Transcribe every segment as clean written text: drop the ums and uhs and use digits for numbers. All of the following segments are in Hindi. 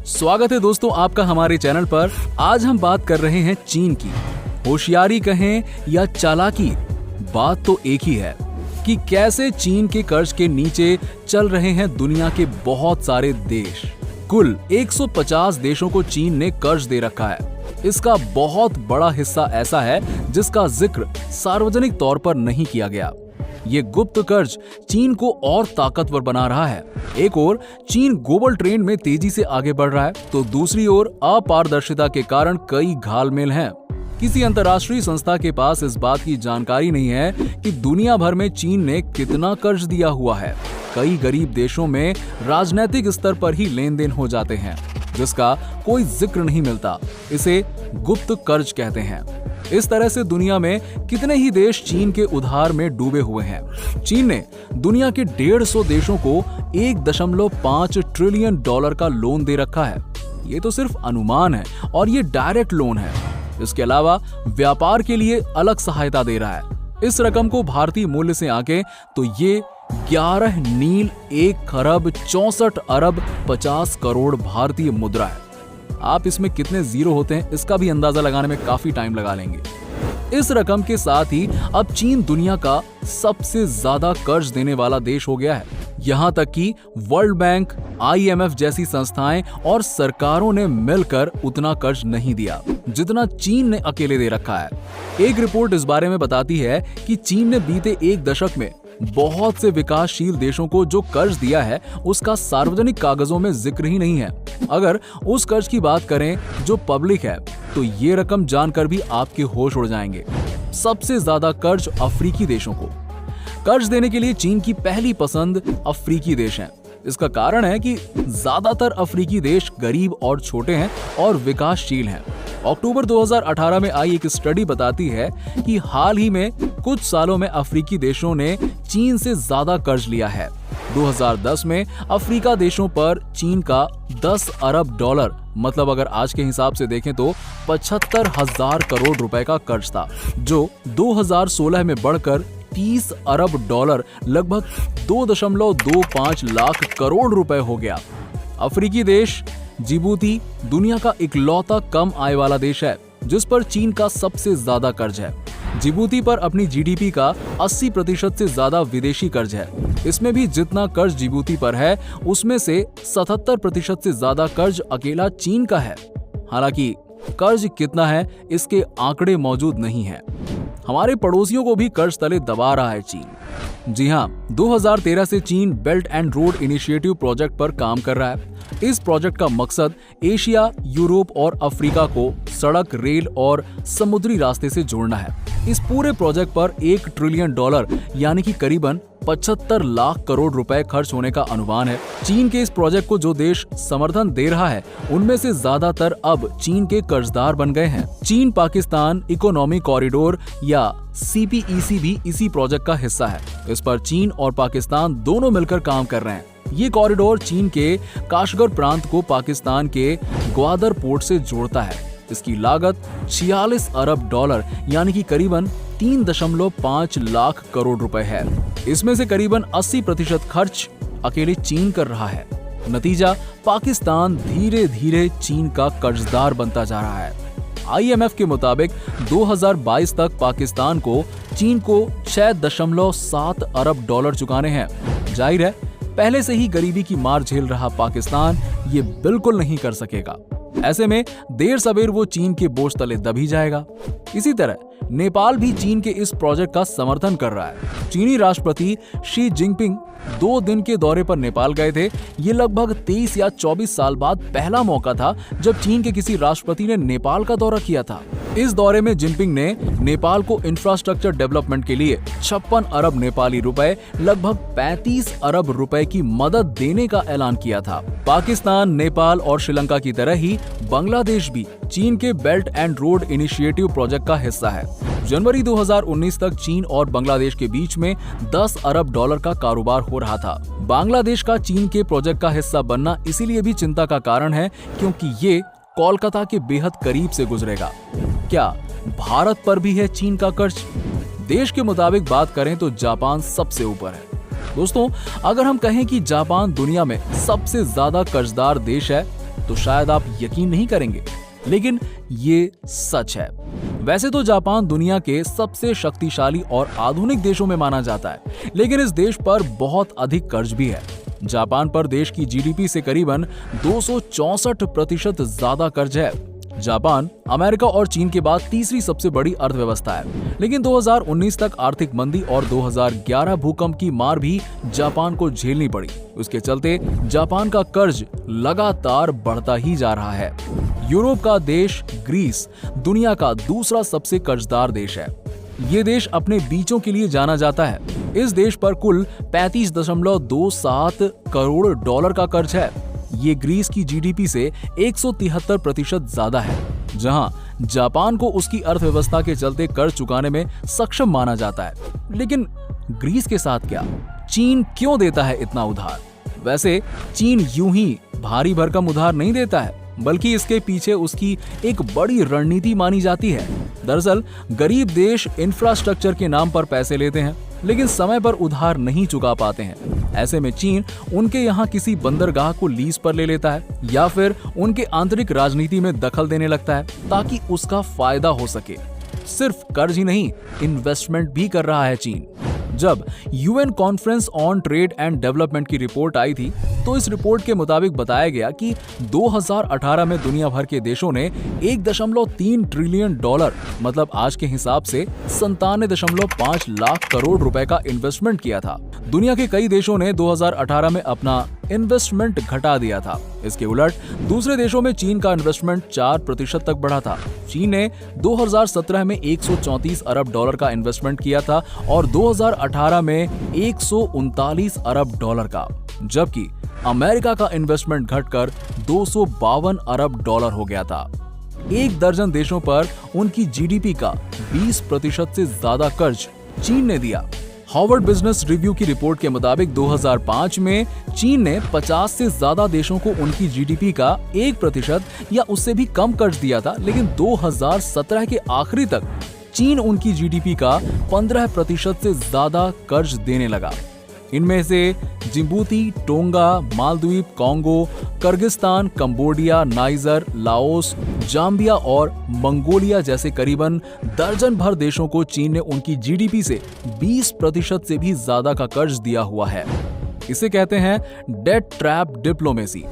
स्वागत है दोस्तों आपका हमारे चैनल पर। आज हम बात कर रहे हैं चीन की। होशियारी कहें या चालाकी, बात तो एक ही है कि कैसे चीन के कर्ज के नीचे चल रहे हैं दुनिया के बहुत सारे देश। कुल 150 देशों को चीन ने कर्ज दे रखा है। इसका बहुत बड़ा हिस्सा ऐसा है जिसका जिक्र सार्वजनिक तौर पर नहीं किया गया। ये गुप्त कर्ज चीन को और ताकतवर बना रहा है। एक ओर चीन ग्लोबल ट्रेंड में तेजी से आगे बढ़ रहा है, तो दूसरी ओर अपारदर्शिता के कारण कई घालमेल हैं। किसी अंतर्राष्ट्रीय संस्था के पास इस बात की जानकारी नहीं है कि दुनिया भर में चीन ने कितना कर्ज दिया हुआ है। कई गरीब देशों में राजनीतिक स्तर पर ही लेन देन हो जाते हैं, जिसका कोई जिक्र नहीं मिलता। इसे गुप्त कर्ज कहते हैं। इस तरह से दुनिया में कितने ही देश चीन के उधार में डूबे हुए हैं। चीन ने दुनिया के 150 देशों को $1.5 ट्रिलियन का लोन दे रखा है। ये तो सिर्फ अनुमान है और ये डायरेक्ट लोन है। इसके अलावा व्यापार के लिए अलग सहायता दे रहा है। इस रकम को भारतीय मूल्य से आंके तो ये 11 नील 1,64,50 करोड़ भारतीय मुद्रा है। आप इसमें कितने जीरो होते हैं इसका भी अंदाजा लगाने में काफी टाइम लगा लेंगे। इस रकम के साथ ही अब चीन दुनिया का सबसे ज्यादा कर्ज देने वाला देश हो गया है। यहाँ तक कि वर्ल्ड बैंक, IMF जैसी संस्थाएं और सरकारों ने मिलकर उतना कर्ज नहीं दिया जितना चीन ने अकेले दे रखा है। एक रिपोर्ट इस बारे में बताती है कि चीन ने बीते एक दशक में बहुत से विकासशील देशों को जो कर्ज दिया है उसका सार्वजनिक कागजों में जिक्र ही नहीं है। अगर उस कर्ज की बात करें जो पब्लिक है तो ये रकम जानकर भी आपके होश उड़ जाएंगे। सबसे ज्यादा कर्ज अफ्रीकी देशों को। कर्ज देने के लिए चीन की पहली पसंद अफ्रीकी देश हैं। इसका कारण है कि ज्यादातर अफ्रीकी देश गरीब और छोटे हैं और विकासशील हैं। अक्टूबर 2018 में आई एक स्टडी बताती है कि हाल ही में कुछ सालों में अफ्रीकी देशों ने चीन से ज्यादा कर्ज लिया है। 2010 में अफ्रीका देशों पर चीन का $10 अरब, मतलब अगर आज के हिसाब से देखें तो 75,000 करोड़ रुपए का कर्ज था, जो 2016 में बढ़कर $30 अरब, लगभग 2.25 लाख करोड़ रुपए हो गया। अफ्रीकी देश जिबूती दुनिया का इकलौता कम आय वाला देश है जिस पर चीन का सबसे ज्यादा कर्ज है। जिबूती पर अपनी GDP का 80% से ज्यादा विदेशी कर्ज है। इसमें भी जितना कर्ज जिबूती पर है उसमें से 77% से ज्यादा कर्ज अकेला चीन का है। हालांकि कर्ज कितना है इसके आंकड़े मौजूद नहीं है। हमारे पड़ोसियों को भी कर्ज तले दबा रहा है चीन। जी हाँ, 2013 से चीन belt and road initiative project पर काम कर रहा है। इस प्रोजेक्ट का मकसद एशिया, यूरोप और अफ्रीका को सड़क, रेल और समुद्री रास्ते से जोड़ना है। इस पूरे प्रोजेक्ट पर $1 ट्रिलियन यानी कि करीबन 75 लाख करोड़ रुपए खर्च होने का अनुमान है। चीन के इस प्रोजेक्ट को जो देश समर्थन दे रहा है उनमें से ज्यादातर अब चीन के कर्जदार बन गए हैं। चीन पाकिस्तान इकोनॉमिक कॉरिडोर या CPEC भी इसी प्रोजेक्ट का हिस्सा है। इस पर चीन और पाकिस्तान दोनों मिलकर काम कर रहे हैं। ये कॉरिडोर चीन के काशगर प्रांत को पाकिस्तान के ग्वादर पोर्ट से जोड़ता है। इसकी लागत $46 अरब यानी कि करीबन 3.5 लाख करोड़ रुपए है। इसमें से करीबन 80% खर्च अकेले चीन कर रहा है। नतीजा, पाकिस्तान धीरे धीरे चीन का कर्जदार बनता जा रहा है। IMF के मुताबिक 2022 तक पाकिस्तान को चीन को $6.7 अरब चुकाने हैं। जाहिर है, पहले से ही गरीबी की मार झेल रहा पाकिस्तान ये बिल्कुल नहीं कर सकेगा। ऐसे में देर सवेर वो चीन के बोझ तले दब ही जाएगा। इसी तरह नेपाल भी चीन के इस प्रोजेक्ट का समर्थन कर रहा है। चीनी राष्ट्रपति शी जिनपिंग 2 दिन के दौरे पर नेपाल गए थे। ये लगभग 23 या 24 साल बाद पहला मौका था जब चीन के किसी राष्ट्रपति ने नेपाल का दौरा किया था। इस दौरे में जिनपिंग ने नेपाल को इंफ्रास्ट्रक्चर डेवलपमेंट के लिए 56 अरब नेपाली रुपए, लगभग 35 अरब रुपए की मदद देने का ऐलान किया था। पाकिस्तान, नेपाल और श्रीलंका की तरह ही बांग्लादेश भी चीन के belt and road initiative project का हिस्सा है। जनवरी 2019 तक चीन और बांग्लादेश के बीच में $10 अरब का कारोबार हो रहा था। बांग्लादेश का चीन के प्रोजेक्ट का हिस्सा बनना इसीलिए भी चिंता का कारण है क्योंकि ये कोलकाता के बेहद करीब से गुजरेगा। क्या भारत पर भी है चीन का कर्ज? देश के मुताबिक बात करें तो जापान सबसे ऊपर है। दोस्तों, अगर हम कहें कि जापान दुनिया में सबसे ज्यादा कर्जदार देश है तो शायद आप यकीन नहीं करेंगे, लेकिन ये सच है। वैसे तो जापान दुनिया के सबसे शक्तिशाली और आधुनिक देशों में माना जाता है, लेकिन इस देश पर बहुत अधिक कर्ज भी है। जापान पर देश की जीडीपी से करीबन 264% ज्यादा कर्ज है। जापान अमेरिका और चीन के बाद तीसरी सबसे बड़ी अर्थव्यवस्था है, लेकिन 2019 तक आर्थिक मंदी और 2011 भूकंप की मार भी जापान को झेलनी पड़ी। उसके चलते जापान का कर्ज लगातार बढ़ता ही जा रहा है। यूरोप का देश ग्रीस दुनिया का दूसरा सबसे कर्जदार देश है। ये देश अपने बीचों के लिए जाना जाता है। इस देश पर कुल 35.27 करोड़ डॉलर का कर्ज है। ये ग्रीस की जीडीपी से 173% ज्यादा है। जहां जापान को उसकी अर्थव्यवस्था के चलते कर्ज चुकाने में सक्षम माना जाता है, लेकिन ग्रीस के साथ क्या? चीन क्यों देता है इतना उधार? वैसे चीन यूं ही भारी भरकम उधार नहीं देता है, बल्कि इसके पीछे उसकी एक बड़ी रणनीति मानी जाती है। दरअसल गरीब देश इंफ्रास्ट्रक्चर के नाम पर पैसे लेते हैं, लेकिन समय पर उधार नहीं चुका पाते हैं। ऐसे में चीन उनके यहाँ किसी बंदरगाह को लीज पर ले लेता है या फिर उनके आंतरिक राजनीति में दखल देने लगता है ताकि उसका फायदा हो सके। सिर्फ कर्ज ही नहीं, इन्वेस्टमेंट भी कर रहा है चीन। जब UN conference on trade and development की रिपोर्ट आई थी, तो इस रिपोर्ट के मुताबिक बताया गया कि 2018 में दुनिया भर के देशों ने 1.3 ट्रिलियन डॉलर मतलब आज के हिसाब से 97.5 लाख करोड़ रुपए का इन्वेस्टमेंट किया था। दुनिया के कई देशों ने 2018 में अपना इन्वेस्टमेंट घटा दिया था। इसके उलट दूसरे देशों में चीन का इन्वेस्टमेंट 4% तक बढ़ा था। चीन ने 2017 में 134 अरब डॉलर का इन्वेस्टमेंट किया था और 2018 में 139 अरब डॉलर का, जबकि अमेरिका का इन्वेस्टमेंट घटकर 252 अरब डॉलर हो गया था। एक दर्जन देशों पर उनकी जीडीपी का 20% से ज्यादा कर्ज चीन ने दिया। हार्वर्ड बिजनेस रिव्यू की रिपोर्ट के मुताबिक 2005 में चीन ने 50 से ज्यादा देशों को उनकी जीडीपी का 1% या उससे भी कम कर्ज दिया था, लेकिन 2017 के आखिरी तक चीन उनकी जीडीपी का 15% से ज्यादा कर्ज देने लगा। इनमें से Djibouti, tonga, Maldives, Congo, Kyrgyzstan, Cambodia, niger, Laos, Zambia और मंगोलिया जैसे करीबन दर्जन भर देशों को चीन ने उनकी जीडीपी से 20% से भी ज्यादा का कर्ज दिया हुआ है। इसे कहते हैं debt trap diplomacy.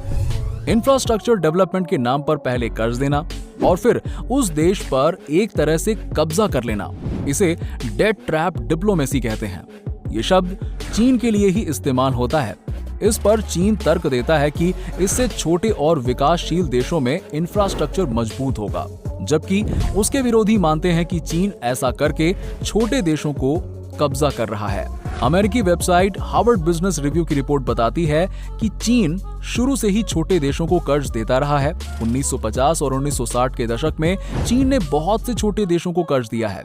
Infrastructure development के नाम पर पहले कर्ज देना और फिर उस देश पर एक तरह से कब्जा कर लेना, इसे डेट ट्रैप डिप्लोमेसी कहते हैं। ये शब्द चीन के लिए ही इस्तेमाल होता है। इस पर चीन तर्क देता है कि इससे छोटे और विकासशील देशों में इंफ्रास्ट्रक्चर मजबूत होगा, जबकि उसके विरोधी मानते हैं कि चीन ऐसा करके छोटे देशों को कब्जा कर रहा है। अमेरिकी वेबसाइट हार्वर्ड बिजनेस रिव्यू की रिपोर्ट बताती है कि चीन शुरू से ही छोटे देशों को कर्ज देता रहा है। 1950 और 1960 के दशक में चीन ने बहुत से छोटे देशों को कर्ज दिया है।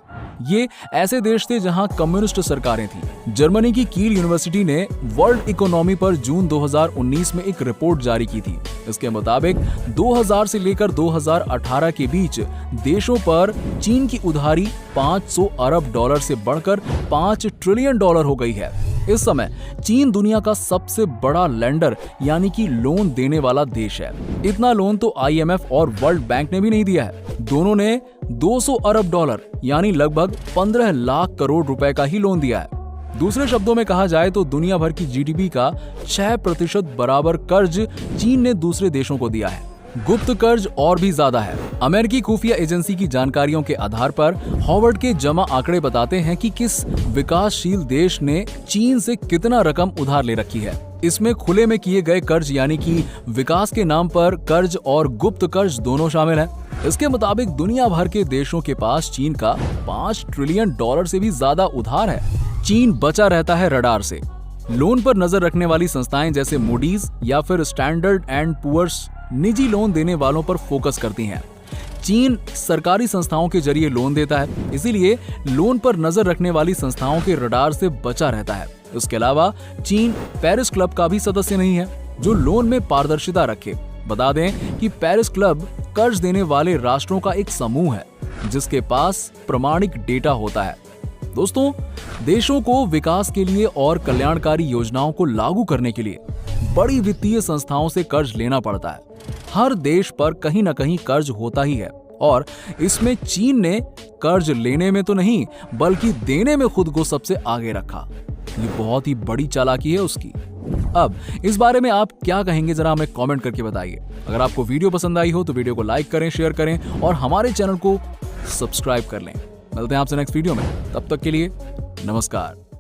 ये ऐसे देश थे जहां कम्युनिस्ट सरकारें थीं। जर्मनी की कील यूनिवर्सिटी ने वर्ल्ड इकोनॉमी पर जून 2019 में एक रिपोर्ट जारी की थी। इसके मुताबिक 2000 से लेकर 2018 के बीच देशों पर चीन की उधारी 500 अरब डॉलर से बढ़कर 5 ट्रिलियन डॉलर हो गई है। इस समय चीन दुनिया का सबसे बड़ा लेंडर यानी कि लोन देने वाला देश है। इतना लोन तो आईएमएफ और वर्ल्ड बैंक ने भी नहीं दिया है। दोनों ने 200 अरब डॉलर यानी लगभग 15 लाख करोड़ रुपए का ही लोन दिया है। दूसरे शब्दों में कहा जाए तो दुनिया भर की जीडीपी का 6% बराबर कर्ज चीन ने दूसरे देशों को दिया है। गुप्त कर्ज और भी ज्यादा है। अमेरिकी खुफिया एजेंसी की जानकारियों के आधार पर हार्वर्ड के जमा आंकड़े बताते हैं कि किस विकासशील देश ने चीन से कितना रकम उधार ले रखी है। इसमें खुले में किए गए कर्ज यानी कि विकास के नाम पर कर्ज और गुप्त कर्ज दोनों शामिल हैं। इसके मुताबिक दुनिया भर के देशों के पास चीन का 5 ट्रिलियन डॉलर से भी ज्यादा उधार है। चीन बचा रहता है रडार से। लोन पर नजर रखने वाली संस्थाएं जैसे मूडीज या फिर स्टैंडर्ड एंड पुअर्स निजी लोन देने वालों पर फोकस करती हैं। चीन सरकारी संस्थाओं के जरिए लोन देता है, इसीलिए लोन पर नजर रखने वाली संस्थाओं के रडार से बचा रहता है। इसके अलावा चीन पेरिस क्लब का भी सदस्य नहीं है, जो लोन में पारदर्शिता रखे। बता दें कि पेरिस क्लब कर्ज देने वाले राष्ट्रों का एक समूह है, जिसके पास प्रमाणिक डेटा होता है। दोस्तों, देशों को विकास के लिए और कल्याणकारी योजनाओं को लागू करने के लिए बड़ी वित्तीय संस्थाओं से कर्ज लेना पड़ता है। हर देश पर कहीं ना कहीं कर्ज होता ही है और इसमें चीन ने कर्ज लेने में तो नहीं बल्कि देने में खुद को सबसे आगे रखा। ये बहुत ही बड़ी चालाकी है उसकी। अब इस बारे में आप क्या कहेंगे जरा हमें कमेंट करके बताइए। अगर आपको वीडियो पसंद आई हो तो वीडियो को लाइक करें, शेयर करें और हमारे चैनल को सब्सक्राइब कर लें। मिलते हैं आपसे नेक्स्ट वीडियो में, तब तक के लिए नमस्कार।